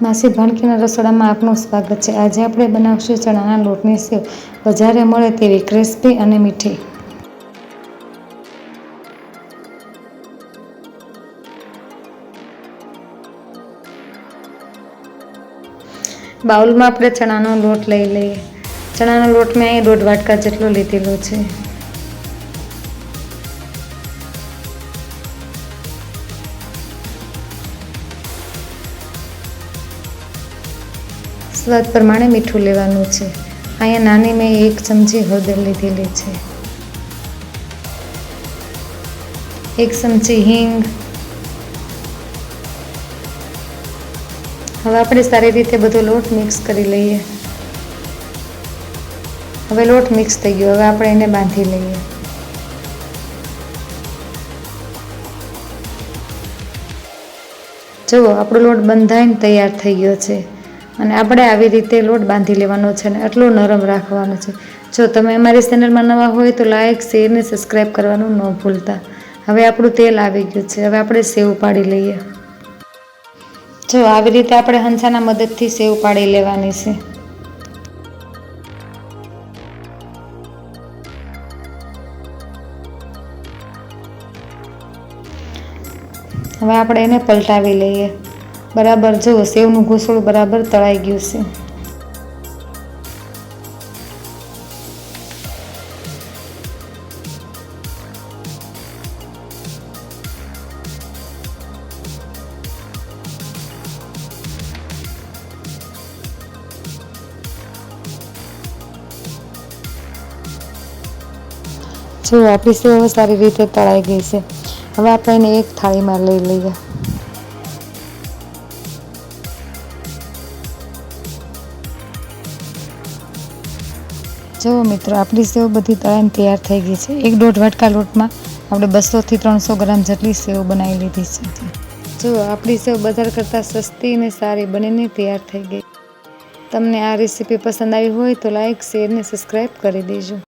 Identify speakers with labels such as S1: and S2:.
S1: માસી ભાણકીના રસોડામાં આપનું સ્વાગત છે। આજે આપણે બનાવશું ચણાના લોટની સેવ, બજારે મળે તેવી ક્રિસ્પી અને મીઠી। બાઉલમાં આપણે ચણાનો લોટ લઈ લઈએ। ચણાનો લોટ મેં અહીં 1.5 વાટકા જેટલો લીધેલો છે। સ્વાદ પ્રમાણે મીઠું લેવાનું છે। અહીંયા નાની મેં 1 ચમચી હળદર લીધેલી છે, 1 ચમચી હિંગ। હવે આપણે સારી રીતે બધો લોટ મિક્સ કરી લઈએ। હવે લોટ મિક્સ થઈ ગયો, હવે આપણે એને બાંધી લઈએ। જુઓ, આપણો લોટ બંધાઈને તૈયાર થઈ ગયો છે અને આપણે આવી રીતે લોટ બાંધી લેવાનો છે અને આટલો નરમ રાખવાનો છે। જો તમે અમારી ચેનલમાં નવા હોય તો લાઇક, શેર ને સબસ્ક્રાઈબ કરવાનું ન ભૂલતા। હવે આપણું તેલ આવી ગયું છે, હવે આપણે સેવ પાડી લઈએ। જો આવી રીતે આપણે હંચાના મદદથી સેવ પાડી લેવાની છે। હવે આપણે એને પલટાવી લઈએ। બરાબર, જુઓ સેવનું ઘૂસણું બરાબર તળાઈ ગયું છે। જો આપણી સેવ સારી રીતે તળાઈ ગઈ છે। હવે આપણે એને એક થાળીમાં લઈ લઈએ। જુઓ મિત્રો, આપણી સેવ બધી તળાઈને તૈયાર થઈ ગઈ છે। 1.5 વાટકા લોટમાં આપણે 200 થી 300 ગ્રામ જેટલી સેવ બનાવી લીધી છે। જુઓ, આપણી સેવ બજાર કરતાં સસ્તી અને સારી બનીને તૈયાર થઈ ગઈ। તમને આ રેસીપી પસંદ આવી હોય તો લાઇક, શેર ને સબસ્ક્રાઈબ કરી દેજો।